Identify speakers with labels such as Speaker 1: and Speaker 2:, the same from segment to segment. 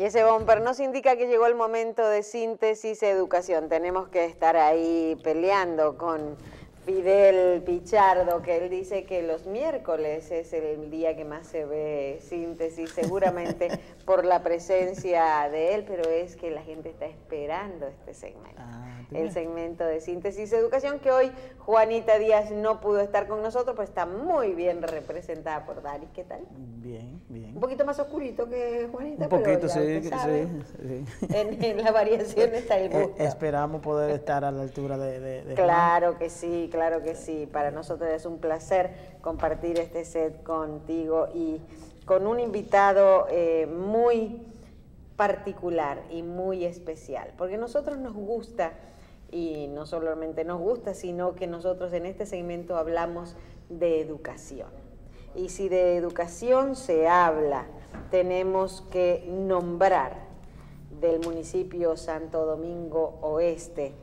Speaker 1: ese bumper nos indica que llegó el momento de Síntesis Educación. Tenemos que estar ahí peleando con Fidel Pichardo, que él dice que los miércoles es el día que más se ve Síntesis, seguramente por la presencia de él, pero es que la gente está esperando este segmento. El segmento de Síntesis Educación, que hoy Juanita Díaz no pudo estar con nosotros, pues está muy bien representada por Dari. ¿Qué tal?
Speaker 2: Bien, bien.
Speaker 1: Un poquito más oscurito que Juanita,
Speaker 2: un poquito,
Speaker 1: pero
Speaker 2: sí,
Speaker 1: sí. En la variación está el gusto.
Speaker 2: Esperamos poder estar a la altura de
Speaker 1: Claro
Speaker 2: Juan.
Speaker 1: que sí, claro que sí. Para nosotros es un placer compartir este set contigo y con un invitado muy particular y muy especial, porque a nosotros nos gusta, y no solamente nos gusta, sino que nosotros en este segmento hablamos de educación. Y si de educación se habla, tenemos que nombrar del municipio Santo Domingo Oeste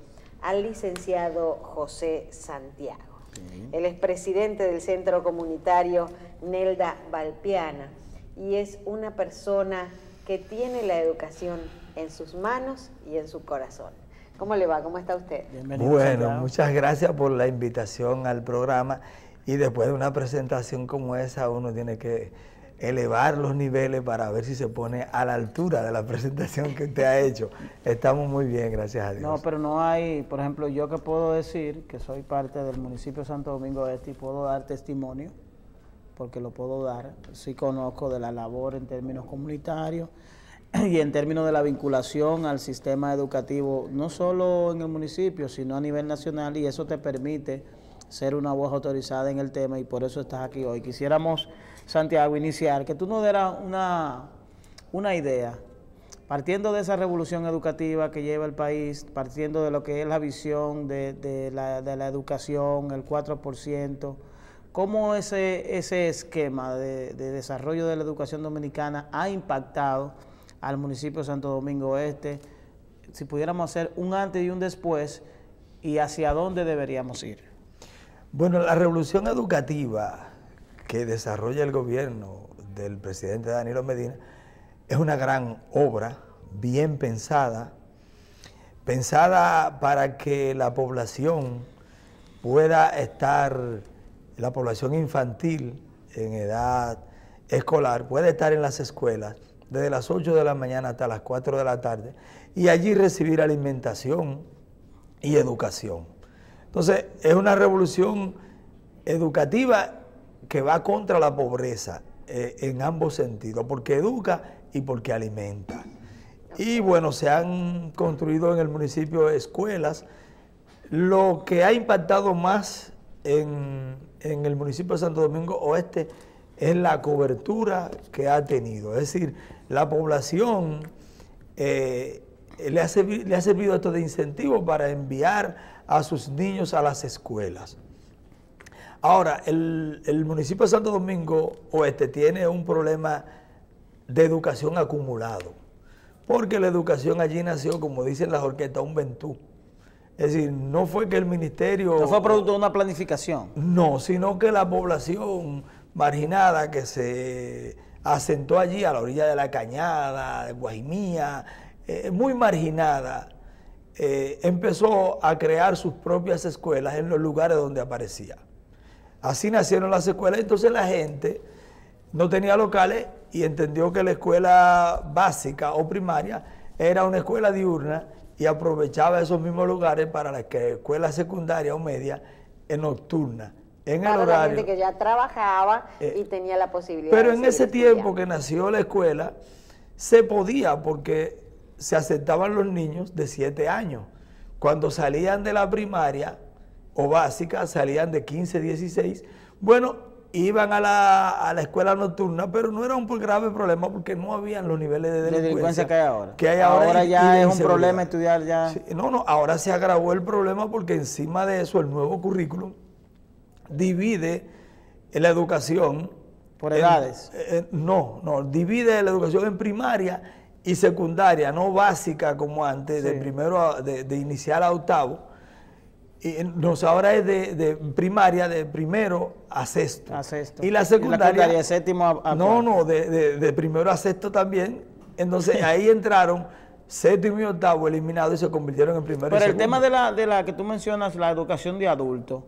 Speaker 1: al licenciado José Santiago. Sí. Él es presidente del Centro Comunitario Nelda Valpiana y es una persona que tiene la educación en sus manos y en su corazón. ¿Cómo le va? ¿Cómo está usted?
Speaker 3: Bienvenido. Bueno, muchas gracias por la invitación al programa, y después de una presentación como esa uno tiene que elevar los niveles para ver si se pone a la altura de la presentación que usted ha hecho. Estamos muy bien, gracias a Dios.
Speaker 2: No, pero no hay, por ejemplo, yo que puedo decir que soy parte del municipio de Santo Domingo Este y puedo dar testimonio, porque lo puedo dar, sí conozco de la labor en términos comunitarios y en términos de la vinculación al sistema educativo, no solo en el municipio, sino a nivel nacional, y eso te permite ser una voz autorizada en el tema, y por eso estás aquí hoy. Quisiéramos, Santiago, iniciar, que tú nos dieras una idea, partiendo de esa revolución educativa que lleva el país, partiendo de lo que es la visión de la educación, el 4%, ¿cómo ese esquema de desarrollo de la educación dominicana ha impactado al municipio de Santo Domingo Este? Si pudiéramos hacer un antes y un después, y hacia dónde deberíamos ir.
Speaker 3: Bueno, la revolución educativa que desarrolla el gobierno del presidente Danilo Medina es una gran obra, bien pensada para que la población pueda estar, la población infantil en edad escolar, puede estar en las escuelas desde las 8 de la mañana hasta las 4 de la tarde y allí recibir alimentación y educación. Entonces, es una revolución educativa que va contra la pobreza en ambos sentidos, porque educa y porque alimenta. Y bueno, se han construido en el municipio escuelas. Lo que ha impactado más en el municipio de Santo Domingo Oeste es la cobertura que ha tenido. Es decir, la población le ha servido esto de incentivo para enviar a sus niños a las escuelas. Ahora, el municipio de Santo Domingo Oeste tiene un problema de educación acumulado, porque la educación allí nació, como dicen las orquestas, un ventú. Es decir, no fue que el ministerio...
Speaker 2: No fue producto de una planificación.
Speaker 3: No, sino que la población marginada que se asentó allí a la orilla de la Cañada, de Guajimía, muy marginada, empezó a crear sus propias escuelas en los lugares donde aparecía. Así nacieron las escuelas. Entonces la gente no tenía locales y entendió que la escuela básica o primaria era una escuela diurna y aprovechaba esos mismos lugares para la escuela secundaria o media nocturna, en el horario.
Speaker 1: La gente que ya trabajaba y tenía la posibilidad
Speaker 3: pero
Speaker 1: de
Speaker 3: en ese tiempo que nació la escuela, se podía, porque se aceptaban los niños de 7 años. Cuando salían de la primaria o básica, salían de 15, 16, bueno, iban a la escuela nocturna, pero no era un grave problema porque no habían los niveles de delincuencia
Speaker 2: que hay ahora.
Speaker 3: Ahora
Speaker 2: ya es un problema estudiar ya.
Speaker 3: Sí, no, ahora se agravó el problema porque encima de eso el nuevo currículum divide la educación
Speaker 2: por edades.
Speaker 3: Divide la educación en primaria y secundaria, no básica como antes, sí, de inicial a octavo. Ahora es de primaria, de primero a sexto.
Speaker 2: A sexto.
Speaker 3: Y la secundaria
Speaker 2: de séptimo a
Speaker 3: de primero a sexto también, Entonces ahí entraron séptimo y octavo eliminados y se convirtieron en primero y
Speaker 2: Pero el
Speaker 3: segundo.
Speaker 2: tema de la que tú mencionas, la educación de adultos.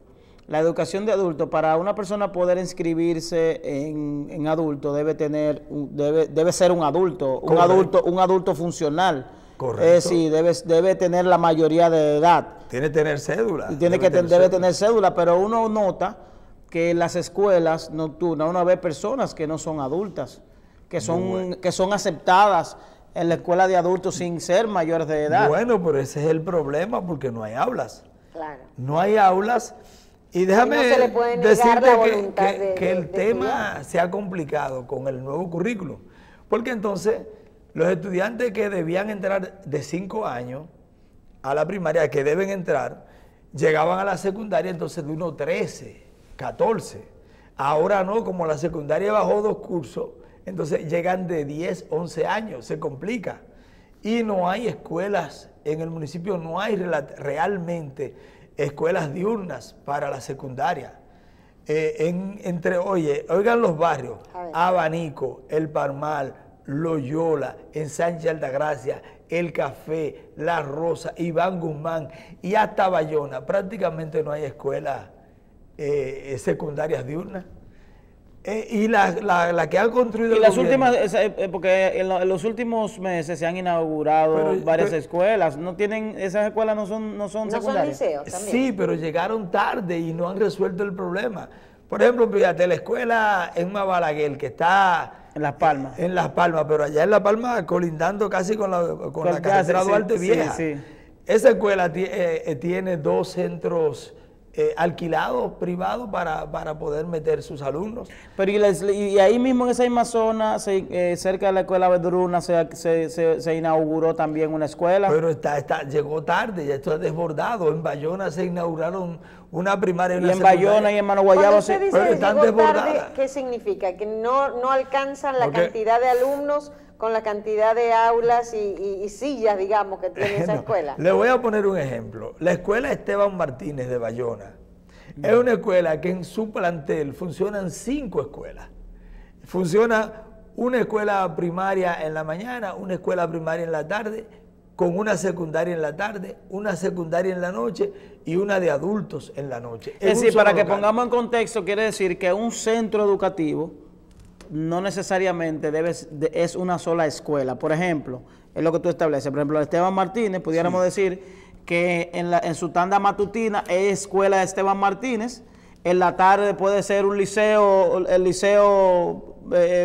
Speaker 2: La educación de adultos, para una persona poder inscribirse en adulto, debe ser un adulto, un adulto funcional.
Speaker 3: Correcto.
Speaker 2: Es decir, debe tener la mayoría de edad.
Speaker 3: Tiene que tener cédula.
Speaker 2: Y debe tener cédula, pero uno nota que en las escuelas nocturnas uno ve personas que no son adultas, que son aceptadas en la escuela de adultos sin ser mayores de edad.
Speaker 3: Bueno, pero ese es el problema porque no hay aulas.
Speaker 1: Claro.
Speaker 3: No hay aulas. Y déjame
Speaker 1: Y no se le puede negar
Speaker 3: decirte
Speaker 1: la voluntad
Speaker 3: que el
Speaker 1: de
Speaker 3: tema
Speaker 1: estudiar.
Speaker 3: se ha complicado con el nuevo currículo. Porque entonces los estudiantes que debían entrar de 5 años a la primaria, que deben entrar, llegaban a la secundaria entonces de unos 13, 14. Ahora no, como la secundaria bajó 2 cursos, entonces llegan de 10, 11 años, se complica. Y no hay escuelas, en el municipio no hay realmente escuelas diurnas para la secundaria. Oigan los barrios, Abanico, El Palmar, Loyola, Ensanche Altagracia, El Café, La Rosa, Iván Guzmán y hasta Bayona, prácticamente no hay escuelas secundarias diurnas. Y la que han construido
Speaker 2: Y
Speaker 3: el
Speaker 2: las
Speaker 3: gobierno,
Speaker 2: últimas, porque en los últimos meses se han inaugurado varias escuelas. No tienen, esas escuelas no son
Speaker 1: No son
Speaker 2: secundarias.
Speaker 1: liceos también.
Speaker 3: sí, pero llegaron tarde y no han resuelto el problema. Por ejemplo, fíjate, la escuela en Balaguer, que está
Speaker 2: En Las Palmas.
Speaker 3: en Las Palmas, pero allá en Las Palmas colindando casi con la carretera Duarte Vieja.
Speaker 2: Sí.
Speaker 3: Esa escuela tiene 2 centros alquilados, privados, para poder meter sus alumnos.
Speaker 2: Pero y ahí mismo en esa misma zona, cerca de la escuela Vedruna, se inauguró también una escuela.
Speaker 3: Pero llegó tarde, ya está desbordado. En Bayona se inauguraron una primaria y
Speaker 2: Y
Speaker 3: una
Speaker 2: en Bayona
Speaker 3: secundaria.
Speaker 2: y en Mano
Speaker 1: Cuando
Speaker 2: Guayabo
Speaker 1: usted dice
Speaker 3: pero están
Speaker 1: llegó tarde,
Speaker 3: desbordadas.
Speaker 1: ¿qué significa? Que no alcanzan la
Speaker 3: Porque-
Speaker 1: cantidad de alumnos con la cantidad de aulas y sillas, digamos, que tiene esa
Speaker 3: No,
Speaker 1: escuela.
Speaker 3: le voy a poner un ejemplo. La escuela Esteban Martínez de Bayona es una escuela que en su plantel funcionan 5 escuelas. Funciona una escuela primaria en la mañana, una escuela primaria en la tarde, con una secundaria en la tarde, una secundaria en la noche y una de adultos en la noche.
Speaker 2: Es
Speaker 3: un
Speaker 2: decir, para
Speaker 3: solo
Speaker 2: que
Speaker 3: local.
Speaker 2: pongamos en contexto, quiere decir que un centro educativo no necesariamente es una sola escuela. Por ejemplo, es lo que tú estableces. Por ejemplo, Esteban Martínez, pudiéramos decir que en su tanda matutina es escuela de Esteban Martínez, en la tarde puede ser un liceo, el liceo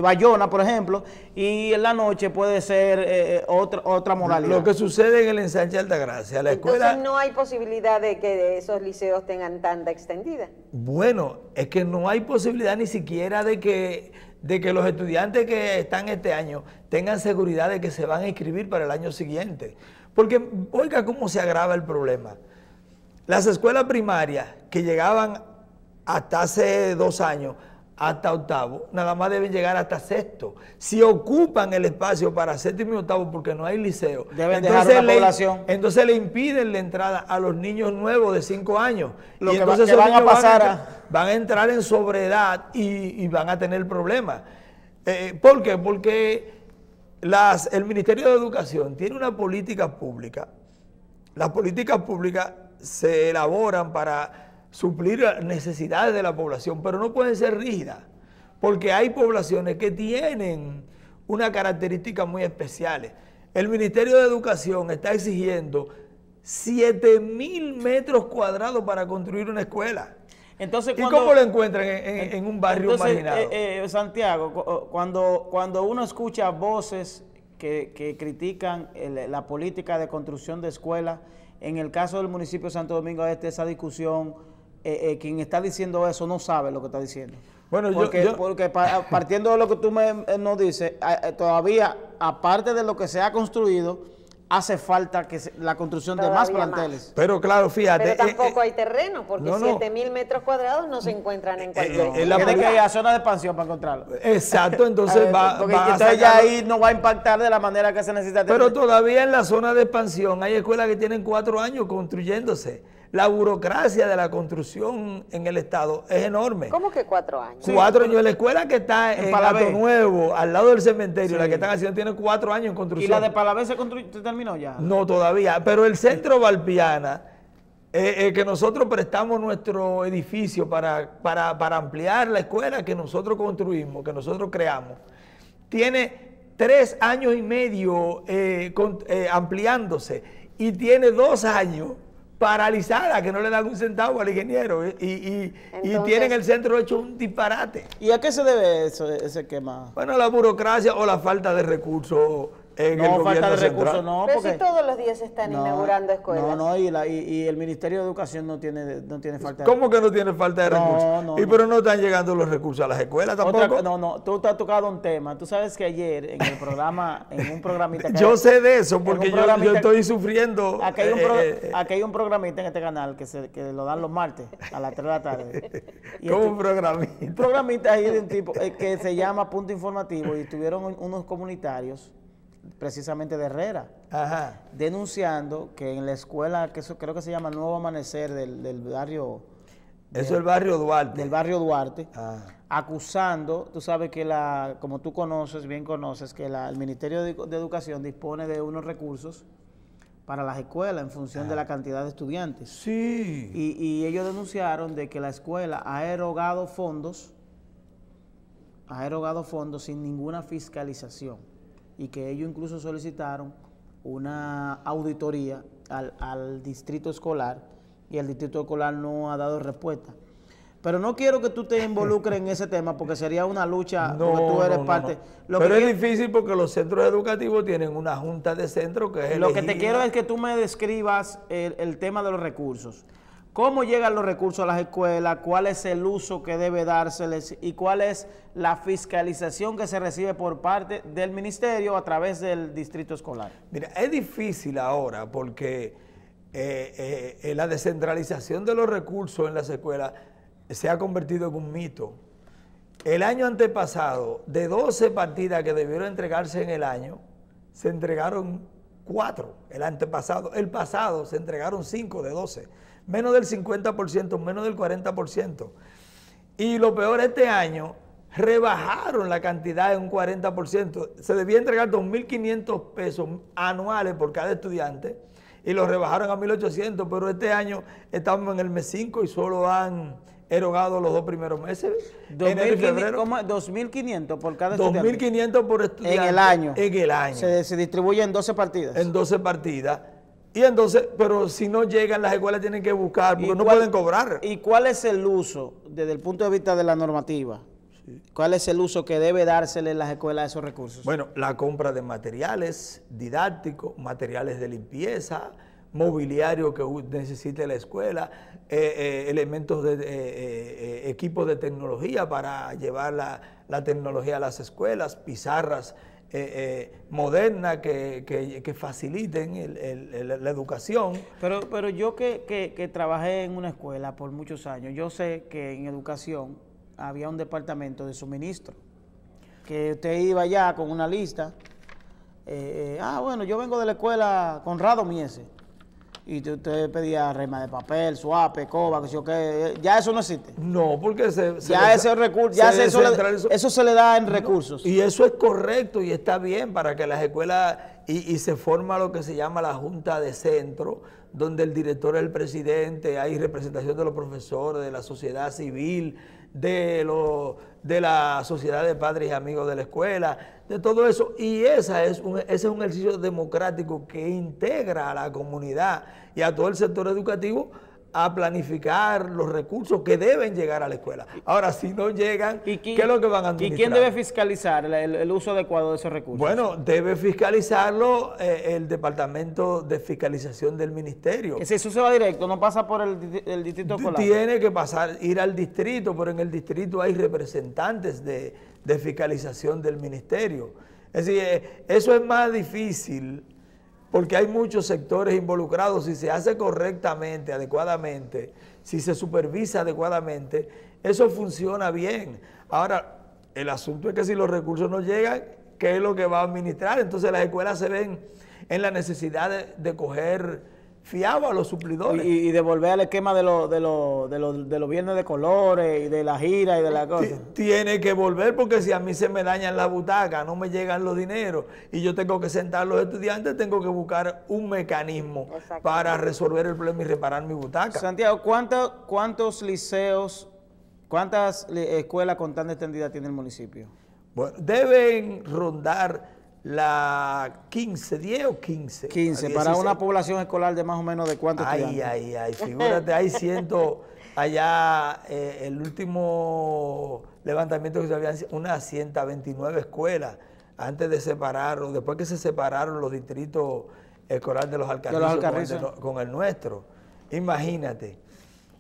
Speaker 2: Bayona, por ejemplo, y en la noche puede ser otra modalidad.
Speaker 3: Lo que sucede en el Ensanche Altagracia, la escuela...
Speaker 1: Entonces no hay posibilidad de que esos liceos tengan tanta extendida.
Speaker 3: Bueno, es que no hay posibilidad ni siquiera de que los estudiantes que están este año tengan seguridad de que se van a inscribir para el año siguiente. Porque, oiga, cómo se agrava el problema. Las escuelas primarias que llegaban hasta hace 2 años, hasta octavo, nada más deben llegar hasta sexto. Si ocupan el espacio para séptimo y octavo porque no hay liceo,
Speaker 2: Deben dejar una población.
Speaker 3: entonces le impiden la entrada a los niños nuevos de 5 años.
Speaker 2: Lo
Speaker 3: y
Speaker 2: que
Speaker 3: entonces
Speaker 2: que
Speaker 3: esos
Speaker 2: van a
Speaker 3: niños
Speaker 2: pasar
Speaker 3: van a entrar en sobreedad y van a tener problemas. ¿Por qué? Porque el Ministerio de Educación tiene una política pública. Las políticas públicas se elaboran para suplir las necesidades de la población, pero no pueden ser rígidas, porque hay poblaciones que tienen unas características muy especiales. El Ministerio de Educación está exigiendo 7,000 metros cuadrados para construir una escuela.
Speaker 2: Entonces,
Speaker 3: ¿Y cómo lo encuentran en un barrio
Speaker 2: entonces,
Speaker 3: marginado?
Speaker 2: Santiago, cuando uno escucha voces que critican la política de construcción de escuelas, en el caso del municipio de Santo Domingo Este, esa discusión, quien está diciendo eso no sabe lo que está diciendo.
Speaker 3: Bueno,
Speaker 2: porque partiendo de lo que tú nos dices, todavía, aparte de lo que se ha construido, hace falta la construcción de más
Speaker 1: Todavía
Speaker 2: planteles.
Speaker 1: más.
Speaker 3: Pero claro, fíjate.
Speaker 1: Pero tampoco hay terreno, porque
Speaker 3: no, no.
Speaker 1: 7,000 metros cuadrados no se encuentran en cualquier
Speaker 3: en la
Speaker 2: Tiene que
Speaker 1: lugar.
Speaker 2: ir a zona de expansión para encontrarlo.
Speaker 3: Exacto, entonces
Speaker 2: Porque
Speaker 3: va a
Speaker 2: entonces ya
Speaker 3: sacarlo.
Speaker 2: ahí no va a impactar de la manera que se necesita.
Speaker 3: Pero todavía en la zona de expansión hay escuelas que tienen 4 años construyéndose. La burocracia de la construcción en el Estado es enorme.
Speaker 1: ¿Cómo que 4 años?
Speaker 3: 4 años. La escuela que está en Hato Nuevo, al lado del cementerio,
Speaker 2: Sí.
Speaker 3: la que están haciendo, tiene 4 años en construcción.
Speaker 2: ¿Y la de Palavé se terminó ya?
Speaker 3: No, todavía. Pero el centro Valpiana, que nosotros prestamos nuestro edificio para ampliar la escuela que nosotros construimos, que nosotros creamos, tiene 3 años y medio ampliándose y tiene 2 años paralizada, que no le dan un centavo al ingeniero y tienen el centro hecho un disparate.
Speaker 2: ¿Y a qué se debe ese quema?
Speaker 3: Bueno, la burocracia o la falta de recursos en el gobierno
Speaker 2: falta de
Speaker 3: central.
Speaker 2: recursos, no.
Speaker 1: Pero
Speaker 2: Porque
Speaker 1: si todos los días se están inaugurando escuelas.
Speaker 2: No, y el Ministerio de Educación no tiene falta de
Speaker 3: ¿Cómo que no tiene falta de recursos? Pero no están llegando los recursos a las escuelas tampoco.
Speaker 2: Tú te has tocado un tema. Tú sabes que ayer en el programa, en un programita...
Speaker 3: Yo sé de eso porque yo estoy sufriendo.
Speaker 2: Aquí hay un programita en este canal que lo dan los martes a las 3 de la tarde.
Speaker 3: ¿Cómo un programita?
Speaker 2: Un programita ahí de un tipo que se llama Punto Informativo y tuvieron unos comunitarios precisamente de Herrera,
Speaker 3: Ajá,
Speaker 2: denunciando que en la escuela, que eso creo que se llama Nuevo Amanecer del barrio...
Speaker 3: Eso es el barrio Duarte.
Speaker 2: Del barrio Duarte,
Speaker 3: Ah.
Speaker 2: acusando, tú sabes que como tú bien conoces, que el Ministerio de Educación dispone de unos recursos para las escuelas en función de la cantidad de estudiantes.
Speaker 3: Sí.
Speaker 2: Y ellos denunciaron de que la escuela ha erogado fondos sin ninguna fiscalización y que ellos incluso solicitaron una auditoría al distrito escolar y el distrito escolar no ha dado respuesta. Pero no quiero que tú te involucres en ese tema porque sería una lucha, porque tú eres parte.
Speaker 3: Pero es difícil porque los centros educativos tienen una junta de centros que es
Speaker 2: Lo que te quiero es que tú me describas el tema de los recursos. ¿Cómo llegan los recursos a las escuelas? ¿Cuál es el uso que debe dárseles? ¿Y cuál es la fiscalización que se recibe por parte del ministerio a través del distrito escolar?
Speaker 3: Mira, es difícil ahora porque la descentralización de los recursos en las escuelas se ha convertido en un mito. El año antepasado, de 12 partidas que debieron entregarse en el año, se entregaron 4. El antepasado, el pasado se entregaron 5 de 12. Menos del 50%, menos del 40%. Y lo peor, este año rebajaron la cantidad en un 40%. Se debía entregar 2.500 pesos anuales por cada estudiante y lo rebajaron a 1.800, pero este año estamos en el mes 5 y solo han erogado los 2 primeros meses, enero y febrero.
Speaker 2: ¿Cómo? 2.500 por cada estudiante.
Speaker 3: 2.500 por estudiante.
Speaker 2: En el año.
Speaker 3: En el año.
Speaker 2: Se distribuye en 12 partidas.
Speaker 3: En 12 partidas. Y entonces, pero si no llegan, las escuelas tienen que buscar, porque no pueden cobrar.
Speaker 2: ¿Y cuál es el uso, desde el punto de vista de la normativa? Sí. ¿Cuál es el uso que debe dársele en las escuelas a esos recursos?
Speaker 3: Bueno, la compra de materiales didácticos, materiales de limpieza, mobiliario que necesite la escuela, elementos de equipos de tecnología para llevar la tecnología a las escuelas, pizarras modernas que faciliten la educación.
Speaker 2: Pero yo que trabajé en una escuela por muchos años, yo sé que en educación había un departamento de suministro, que usted iba ya con una lista, bueno, yo vengo de la escuela Conrado Miese, y usted pedía rema de papel, suape, coba, que sé yo qué, ya eso no existe.
Speaker 3: No, porque
Speaker 2: eso se le da en recursos.
Speaker 3: Y eso es correcto y está bien para que las escuelas, y se forma lo que se llama la Junta de Centro, donde el director es el presidente, hay representación de los profesores, de la sociedad civil, de la sociedad de padres y amigos de la escuela, de todo eso, y ese es un ejercicio democrático que integra a la comunidad y a todo el sector educativo a planificar los recursos que deben llegar a la escuela. Ahora, si no llegan, ¿qué es lo que van a administrar?
Speaker 2: ¿Y quién debe fiscalizar el uso adecuado de esos recursos?
Speaker 3: Bueno, debe fiscalizarlo el Departamento de Fiscalización del Ministerio.
Speaker 2: Si eso se va directo, no pasa por el distrito escolar.
Speaker 3: Tiene que ir al distrito, pero en el distrito hay representantes de fiscalización del ministerio. Es decir, eso es más difícil porque hay muchos sectores involucrados. Si se hace correctamente, adecuadamente, si se supervisa adecuadamente, eso funciona bien. Ahora, el asunto es que si los recursos no llegan, ¿qué es lo que va a administrar? Entonces las escuelas se ven en la necesidad de coger fiado a los suplidores.
Speaker 2: Y devolver al esquema de los viernes de colores y de la gira y de la cosa.
Speaker 3: Tiene que volver, porque si a mí se me dañan las butacas, no me llegan los dineros y yo tengo que sentar a los estudiantes, tengo que buscar un mecanismo para resolver el problema y reparar mi butaca.
Speaker 2: Santiago, ¿cuántos liceos, cuántas escuelas con tanda extendida tiene el municipio?
Speaker 3: Bueno, deben rondar la 15, 10 o 15.
Speaker 2: 15, para una población escolar de más o menos de cuántos estudiantes.
Speaker 3: Ay, figúrate, hay allá el último levantamiento que se habían, unas 129 escuelas, antes de separar, o después que se separaron los distritos escolares de los Alcarrizos con el nuestro. Imagínate,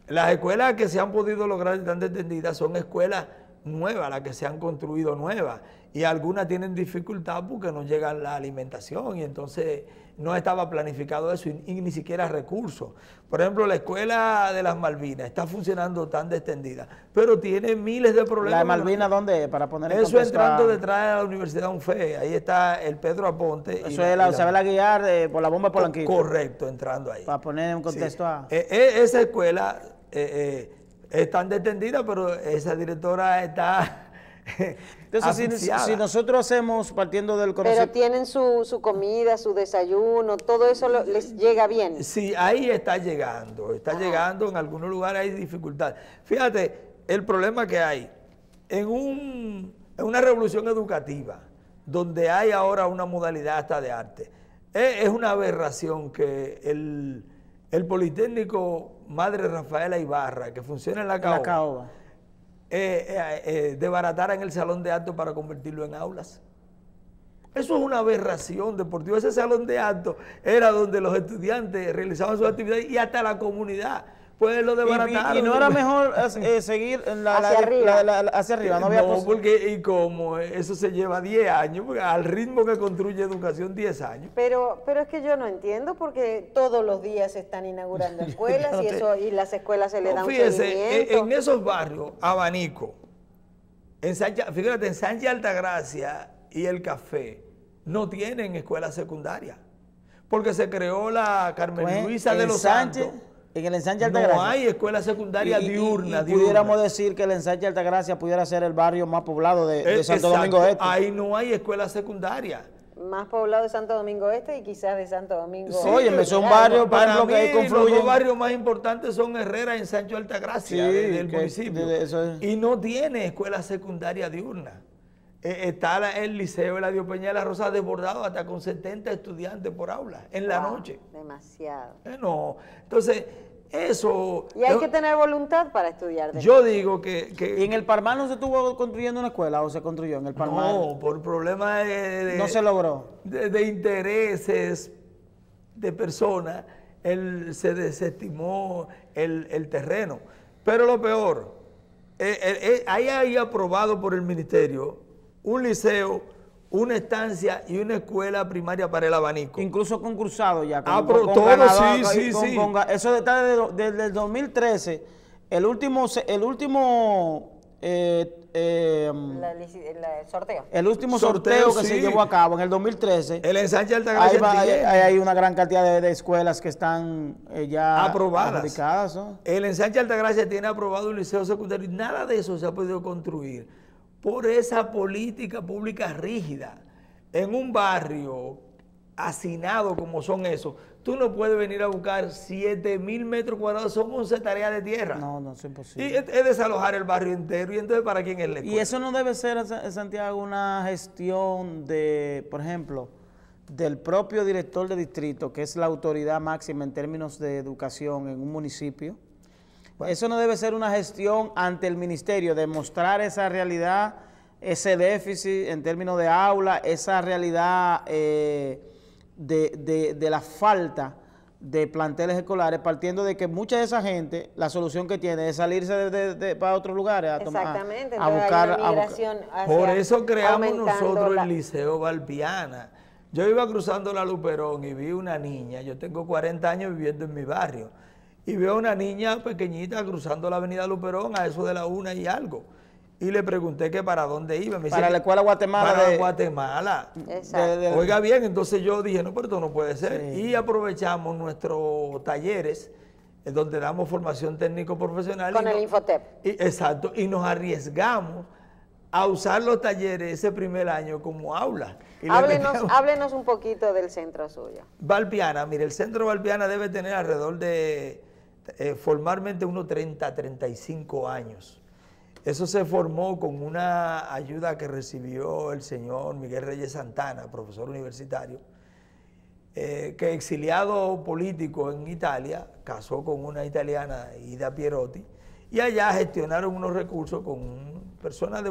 Speaker 3: las escuelas que se han podido lograr de tanda extendida son escuelas nuevas, las que se han construido nuevas, y algunas tienen dificultad porque no llega la alimentación y entonces no estaba planificado eso y ni siquiera recursos. Por ejemplo, la escuela de las Malvinas está funcionando tanda extendida, pero tiene miles de problemas.
Speaker 2: ¿La de Malvinas dónde es? Para poner en
Speaker 3: eso
Speaker 2: contexto
Speaker 3: entrando detrás de la Universidad UNFE, ahí está el Pedro Aponte.
Speaker 2: Eso es la Isabel Aguiar por la bomba de Polanquito.
Speaker 3: Correcto, entrando ahí.
Speaker 2: Para poner en contexto
Speaker 3: esa escuela es tanda extendida, pero esa directora está...
Speaker 2: Entonces, si nosotros hacemos, partiendo del
Speaker 1: Pero
Speaker 2: conocimiento...
Speaker 1: tienen su comida, su desayuno, todo eso les llega bien.
Speaker 3: Sí, ahí está llegando, en algunos lugares hay dificultad. Fíjate, el problema que hay, en una revolución educativa, donde hay ahora una modalidad hasta de arte, es una aberración que el Politécnico Madre Rafaela Ibarra, que funciona en la Caoba, desbaratara en el salón de actos para convertirlo en aulas. Eso es una aberración deportiva. Ese salón de actos era donde los estudiantes realizaban sus actividades y hasta la comunidad. Pues lo desbarataron.
Speaker 2: ¿Y no era mejor seguir hacia arriba? No,
Speaker 3: porque y como eso se lleva 10 años, porque al ritmo que construye educación, 10 años.
Speaker 1: Pero es que yo no entiendo, porque todos los días se están inaugurando escuelas y las escuelas se le dan un seguimiento.
Speaker 3: En esos barrios, Abanico, fíjate, en Sánchez Altagracia y El Café, no tienen escuela secundaria, porque se creó la Carmen Luisa de los Santos.
Speaker 2: En el ensanche Altagracia.
Speaker 3: No hay escuela secundaria diurna.
Speaker 2: Pudiéramos decir que el ensanche Altagracia pudiera ser el barrio más poblado de Santo Domingo Este.
Speaker 3: Ahí no hay escuela secundaria.
Speaker 1: Más poblado de Santo Domingo Este y quizás de Santo Domingo.
Speaker 2: Sí, oye, son barrios, por ejemplo, que ahí confluyen.
Speaker 3: Los barrios más importantes son Herrera y Sancho Altagracia, del municipio. Y no tiene escuela secundaria diurna. Está el Liceo Eladio Peña de la Rosa desbordado hasta con 70 estudiantes por aula en la noche.
Speaker 1: Demasiado.
Speaker 3: No, entonces eso...
Speaker 1: Y hay que tener voluntad para estudiar.
Speaker 3: Yo digo que...
Speaker 2: ¿Y en el Palmar no se estuvo construyendo una escuela o se construyó en el Palmar?
Speaker 3: No, por problemas
Speaker 2: no se logró.
Speaker 3: De intereses de personas, se desestimó el terreno. Pero lo peor, hay aprobado por el ministerio un liceo, una estancia y una escuela primaria para el Abanico.
Speaker 2: Incluso concursado ya.
Speaker 3: Sí.
Speaker 2: Eso está desde el 2013. El último
Speaker 1: sorteo.
Speaker 2: El último sorteo que se llevó a cabo en el 2013.
Speaker 3: El ensanche Altagracia
Speaker 2: hay una gran cantidad de escuelas que están ya
Speaker 3: aprobadas. El ensanche Altagracia tiene aprobado un liceo secundario y nada de eso se ha podido construir por esa política pública rígida. En un barrio hacinado como son esos, tú no puedes venir a buscar 7,000 metros cuadrados, son 11 tareas de tierra.
Speaker 2: No es imposible.
Speaker 3: Y es desalojar el barrio entero, y entonces ¿para quién es la escuela?
Speaker 2: Y eso no debe ser, Santiago, una gestión de, por ejemplo, del propio director de distrito, que es la autoridad máxima en términos de educación en un municipio. Eso no debe ser una gestión ante el ministerio, de mostrar esa realidad, ese déficit en términos de aula, esa realidad de la falta de planteles escolares, partiendo de que mucha de esa gente, la solución que tiene es salirse para otros lugares a buscar.
Speaker 3: Por eso creamos nosotros el Liceo Valpiana. Yo iba cruzando la Luperón y vi una niña, yo tengo 40 años viviendo en mi barrio, y veo a una niña pequeñita cruzando la avenida Luperón a eso de la 1 y algo. y le pregunté que para dónde iba. Me
Speaker 2: para la escuela Guatemala.
Speaker 3: Para Guatemala.
Speaker 1: Exacto.
Speaker 3: Oiga bien, entonces yo dije, no, pero esto no puede ser.
Speaker 2: Sí.
Speaker 3: Y aprovechamos nuestros talleres, donde damos formación técnico profesional.
Speaker 1: Con el Infotep.
Speaker 3: Exacto, y nos arriesgamos a usar los talleres ese primer año como aula.
Speaker 1: Háblenos un poquito del centro suyo.
Speaker 3: Valpiana, mire, el centro Valpiana debe tener alrededor de formalmente unos 30, 35 años. Eso se formó con una ayuda que recibió el señor Miguel Reyes Santana, profesor universitario, que exiliado político en Italia, casó con una italiana, Ida Pierotti, y allá gestionaron unos recursos con personas de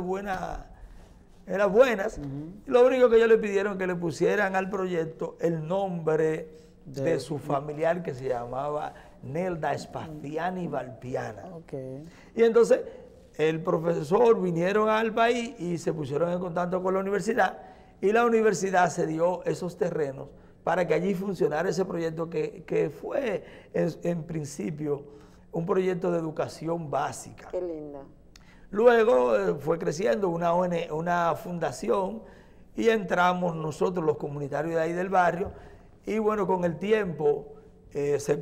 Speaker 3: eran buenas. Lo único que ellos le pidieron que le pusieran al proyecto el nombre de su familiar, que se llamaba Nelda Spaziani Valpiana.
Speaker 2: Okay.
Speaker 3: Y entonces el profesor vinieron al país y se pusieron en contacto con la universidad, y la universidad se dio esos terrenos para que allí funcionara ese proyecto que fue en principio un proyecto de educación básica.
Speaker 1: Qué lindo.
Speaker 3: Luego fue creciendo una fundación, y entramos nosotros los comunitarios de ahí del barrio, y bueno, con el tiempo se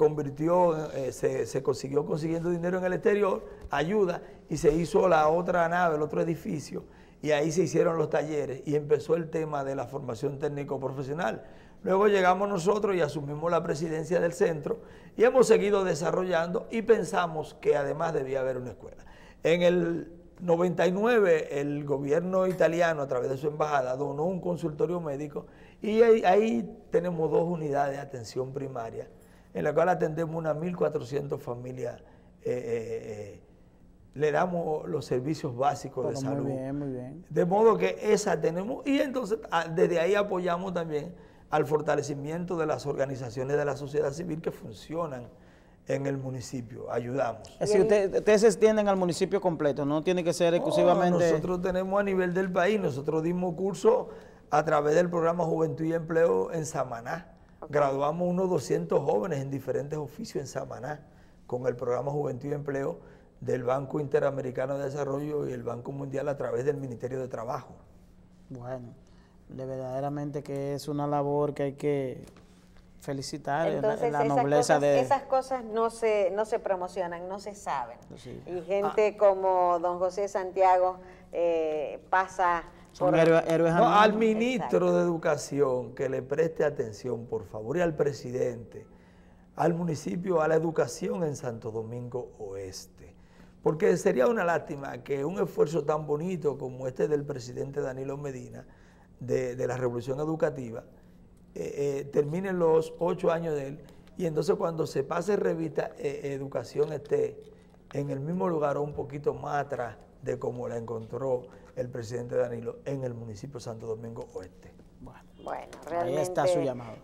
Speaker 3: consiguió consiguiendo dinero en el exterior, ayuda, y se hizo la otra nave, el otro edificio, y ahí se hicieron los talleres y empezó el tema de la formación técnico profesional. Luego llegamos nosotros y asumimos la presidencia del centro y hemos seguido desarrollando, y pensamos que además debía haber una escuela. En el 99 el gobierno italiano, a través de su embajada, donó un consultorio médico, y ahí tenemos 2 unidades de atención primaria, en la cual atendemos unas 1.400 familias, le damos los servicios básicos de salud.
Speaker 2: Muy bien, muy bien.
Speaker 3: De modo que esa tenemos, y entonces desde ahí apoyamos también al fortalecimiento de las organizaciones de la sociedad civil que funcionan en el municipio, ayudamos.
Speaker 2: Es decir, ustedes se extienden al municipio completo, no tiene que ser exclusivamente...
Speaker 3: Nosotros tenemos a nivel del país, nosotros dimos cursos a través del programa Juventud y Empleo en Samaná. Okay. Graduamos unos 200 jóvenes en diferentes oficios en Samaná con el programa Juventud y Empleo del Banco Interamericano de Desarrollo y el Banco Mundial a través del Ministerio de Trabajo.
Speaker 2: Bueno, verdaderamente que es una labor que hay que felicitar.
Speaker 1: Entonces,
Speaker 2: la nobleza
Speaker 1: esas cosas no se promocionan, no se saben.
Speaker 2: Sí.
Speaker 1: Y gente como don José Santiago pasa
Speaker 2: por... héroes
Speaker 3: al ministro de Educación que le preste atención, por favor, y al presidente, al municipio, a la educación en Santo Domingo Oeste. Porque sería una lástima que un esfuerzo tan bonito como este del presidente Danilo Medina, de la Revolución Educativa, termine los 8 años de él, y entonces cuando se pase revista, educación esté en el mismo lugar o un poquito más atrás de como la encontró el presidente Danilo en el municipio de Santo Domingo Oeste.
Speaker 1: Bueno, realmente
Speaker 2: ahí está su llamado.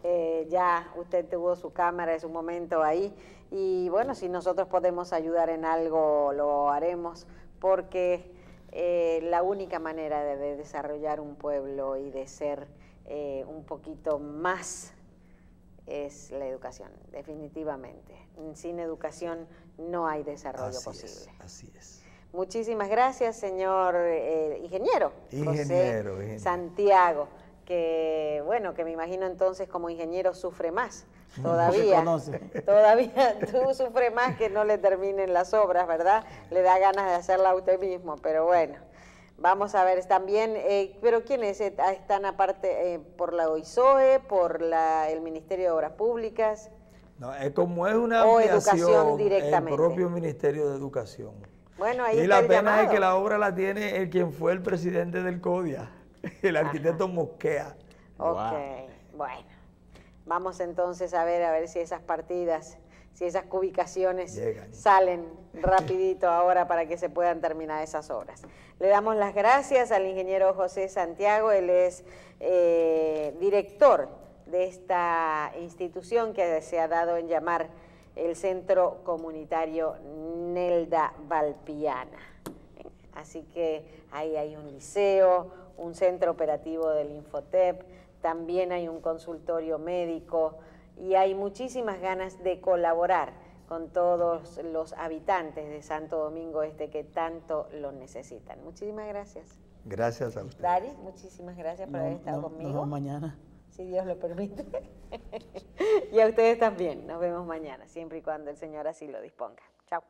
Speaker 1: Ya usted tuvo su cámara en su momento ahí, y bueno, si nosotros podemos ayudar en algo, lo haremos, porque la única manera de desarrollar un pueblo y de ser un poquito más es la educación, definitivamente. Sin educación no hay desarrollo posible.
Speaker 3: Así es.
Speaker 1: Muchísimas gracias, señor ingeniero
Speaker 3: José
Speaker 1: Santiago, que bueno, que me imagino entonces como ingeniero sufre más todavía. Todavía tú sufres más que no le terminen las obras, ¿verdad? Le da ganas de hacerla a usted mismo, pero bueno. Vamos a ver también, pero ¿quiénes están aparte por la OISOE, por el Ministerio de Obras Públicas?
Speaker 3: No, como es una ampliación,
Speaker 1: directamente.
Speaker 3: El propio Ministerio de Educación.
Speaker 1: Bueno, ahí
Speaker 3: y
Speaker 1: está
Speaker 3: la pena
Speaker 1: llamado.
Speaker 3: es que la obra la tiene quien fue el presidente del CODIA, el arquitecto Mosquea.
Speaker 1: Ok, bueno. Vamos entonces a ver si esas partidas, si esas cubicaciones salen rapidito ahora para que se puedan terminar esas obras. Le damos las gracias al ingeniero José Santiago, él es director de esta institución que se ha dado en llamar el Centro Comunitario Nelda Valpiana. Así que ahí hay un liceo, un centro operativo del Infotep, también hay un consultorio médico y hay muchísimas ganas de colaborar con todos los habitantes de Santo Domingo Este que tanto lo necesitan. Muchísimas gracias.
Speaker 3: Gracias a usted.
Speaker 1: Dari, muchísimas gracias por haber estado conmigo.
Speaker 2: Nos vemos mañana.
Speaker 1: Si Dios lo permite. Y a ustedes también. Nos vemos mañana, siempre y cuando el Señor así lo disponga. Chao.